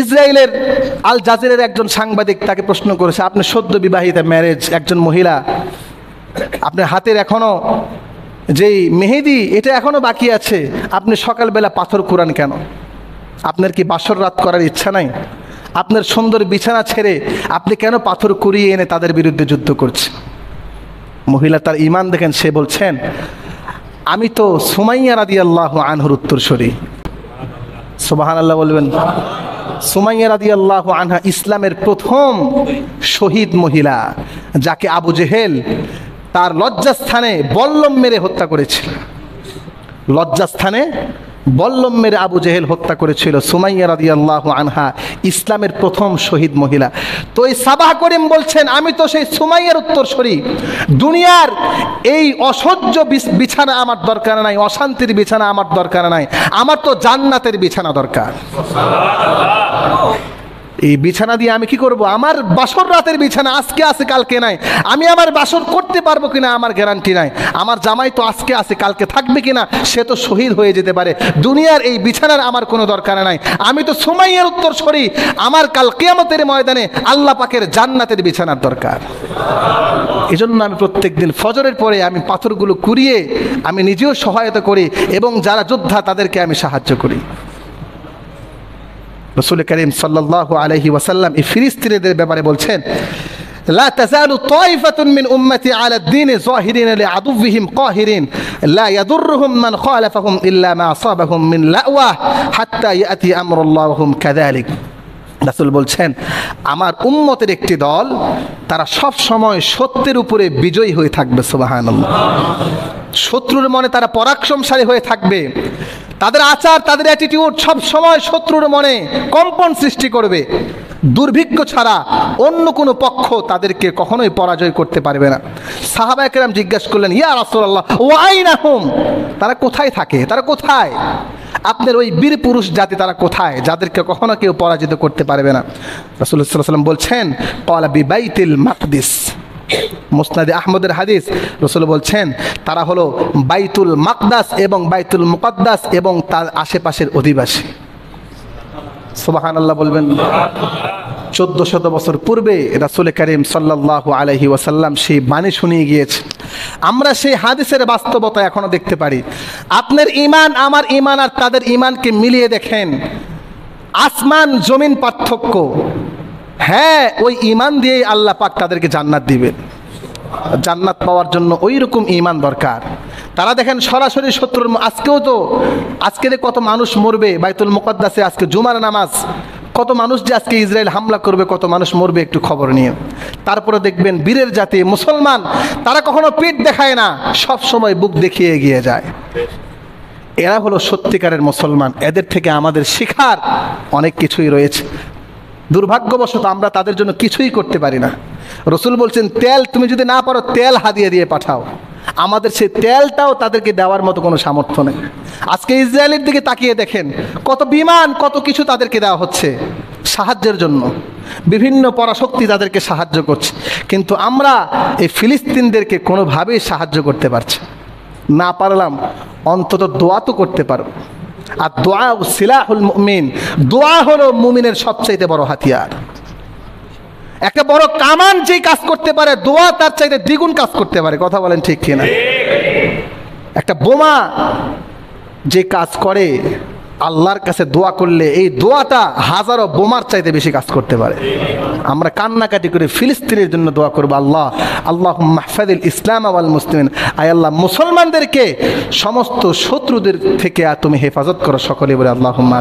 ইসরায়েলের আল জাজিরার একজন সাংবাদিক তাকে প্রশ্ন করেছে, আপনি সদ্য বিবাহিতা ম্যারেজ একজন মহিলা, আপনার হাতের এখনো যেই মেহেদি এটা এখনো বাকি আছে, আপনি সকালবেলা পাথর কুড়ান কেন? আপনার কি বাসর রাত করার ইচ্ছা নাই? আপনার সুন্দর বিছানা ছেড়ে আপনি কেন পাথর কুড়িয়ে এনে তাদের বিরুদ্ধে যুদ্ধ করছেন? মহিলা তার ঈমান দেখেন, সে বলছেন, আমি তো সুমাইয়া রাদিয়াল্লাহু আনহার উত্তরসূরি। সুবহানাল্লাহ বলবেন। সুমাইয়া রাদিয়াল্লাহু আনহা ইসলামের প্রথম শহীদ মহিলা, যাকে আবু জেহেল তার লজ্জাস্থানে বল্লম মেরে হত্যা করেছিল। লজ্জাস্থানে বল্লম মেরে আবু জেহেল হত্যা করেছিল। সুমাইয়া রাদিয়াল্লাহু আনহা ইসলামের প্রথম শহীদ মহিলা। তো এই সাবাহ করিম বলছেন, আমি তো সেই সুমাইয়ার উত্তরসূরি। দুনিয়ার এই অসহ্য বিছানা আমার দরকার নাই, অশান্তির বিছানা আমার দরকার নাই, আমার তো জান্নাতের বিছানা দরকার। এই বিছানা দিয়ে আমি কি করব? আমার বাসর রাতের বিছানা আজকে আছে কালকে নাই, আমি আমার বাসর করতে পারবো কিনা আমার গ্যারান্টি নাই। আমার জামাই তো আজকে আছে কালকে থাকবে কিনা সে তো শহীদ হয়ে যেতে পারে। দুনিয়ার এই বিছানার আমার কোনো দরকার নাই, আমি তো সুমাইয়ার উত্তরসূরি। আমার কাল কিয়ামতের ময়দানে আল্লাহ পাকের জান্নাতের বিছানার দরকার। এজন্য আমি প্রত্যেকদিন ফজরের পরে আমি পাথরগুলো কুড়িয়ে আমি নিজেও সহায়তা করি এবং যারা যোদ্ধা তাদেরকে আমি সাহায্য করি। রাসূল করিম সাল্লাল্লাহু আলাইহি ওয়াসাল্লাম এই ফিলিস্তিনিদের ব্যাপারে বলছেন, লা তাযালু তায়ফাতুন মিন উম্মতি আলা দ্বীনি যাহিরিন লিআদুওয়িহিম কাহিরিন লা ইয়াদুররুহুম মান খালাফাহুম ইল্লা মা আসাবাহুম মিন লাওয়া হাত্তা ইয়াতি আমরুল্লাহ ওয়া হুম কাযালিক। রাসূল বলছেন, আমার উম্মতের একটি দল, তারা সব সময় সত্যের উপরে বিজয়ী হয়ে থাকবে। সুবহানাল্লাহ। শত্রুর মনে তারা পরাক্রমশালী হয়ে থাকবে। তাদের আচার, তাদের অ্যাটিটিউড সব সময় শত্রুর মনে কম্পন সৃষ্টি করবে। দুর্ভিক্ষ ছাড়া অন্য কোনো পক্ষ তাদেরকে কখনোই পরাজয় করতে পারবে না। সাহাবায়ে কেরাম জিজ্ঞাসা করলেন, ইয়া রাসূলুল্লাহ ওয়া আইনা হুম? তারা কোথায় থাকে? তারা কোথায়? আপনার ওই বীর পুরুষ জাতি তারা কোথায়, যাদেরকে কখনো কেউ পরাজিত করতে পারবে না? রাসূলুল্লাহ সাল্লাল্লাহু আলাইহি ওয়াসাল্লাম বলছেন, ক্বালা বিবাইতিল মাকদিস। মুসনাদে আহমদের হাদিস। রাসূল বলছেন, তারা হলো বাইতুল মাকদাস এবং বাইতুল মুকাদ্দাস এবং তার আশেপাশের অধিবাসী। সুবহানাল্লাহ বলবেন। 1400 বছর পূর্বে রাসূল করিম সাল্লাল্লাহু আলাইহি ওয়াসাল্লাম সেই বাণী শুনিয়ে গিয়েছে। আমরা সেই হাদিসের বাস্তবতা এখনো দেখতে পারি। আপনার ঈমান, আমার ঈমান আর তাদের ঈমানকে মিলিয়ে দেখেন, আসমান জমিন পার্থক্য। হ্যাঁ, ওই ঈমান দিয়েই আল্লাহ পাক তাদেরকে জান্নাত দিবেন। জান্নাত পাওয়ার জন্য ওই রকম ঈমান দরকার। তারা দেখেন সরাসরি শত্রুর, আজকেও তো আজকে কত মানুষ মরবে বাইতুল মুকাদ্দাসে, আজকে জুমার নামাজ, কত মানুষ যে আজকে ইসরায়েল হামলা করবে, কত মানুষ মরবে একটু খবর নিয়ে। তারপরে দেখবেন বীরের জাতি মুসলমান, তারা কখনো পিঠ দেখায় না, সব সময় বুক দেখিয়ে এগিয়ে যায়। এরা হলো সত্যিকারের মুসলমান। এদের থেকে আমাদের শেখার অনেক কিছুই রয়েছে। দুর্ভাগ্যবশত আমরা তাদের জন্য কিছুই করতে পারি না। রাসূল বলছেন, তেল তুমি যদি না পারো তেল হাদিয়া দিয়ে পাঠাও। আমাদের সেই তেলটাও তাদেরকে দেওয়ার মতো কোনো সামর্থ্য নেই। আজকে ইসরায়েলের দিকে তাকিয়ে দেখেন, কত বিমান, কত কিছু তাদেরকে দেওয়া হচ্ছে সাহায্যের জন্য। বিভিন্ন পরাশক্তি তাদেরকে সাহায্য করছে, কিন্তু আমরা এই ফিলিস্তিনদেরকে কোনোভাবেই সাহায্য করতে পারছি না। পারলাম অন্তত দোয়া তো করতে পারব। আর দোয়া সিলাহুল মুমিন, দোয়া হলো মুমিনের সবচাইতে বড় হাতিয়ার। একটা বড় কামান যেই কাজ করতে পারে, দোয়া তার চাইতে দ্বিগুণ কাজ করতে পারে। কথা বলেন ঠিক কিনা? একটা বোমা যে কাজ করে, আল্লাহর কাছে দোয়া করলে এই দোয়াটা হাজারো বোমার চাইতে বেশি কাজ করতে পারে। আমরা কান্নাকাটি করে ফিলিস্তিনের জন্য দোয়া করবো, আল্লাহ আল্লাহুম্মা ইহফাজিল ইসলাম ওয়াল মুসলিমিন, আয় আল্লাহ মুসলমানদেরকে সমস্ত শত্রুদের থেকে তুমি হেফাজত করো। সকলে বলে আল্লাহুম্মা।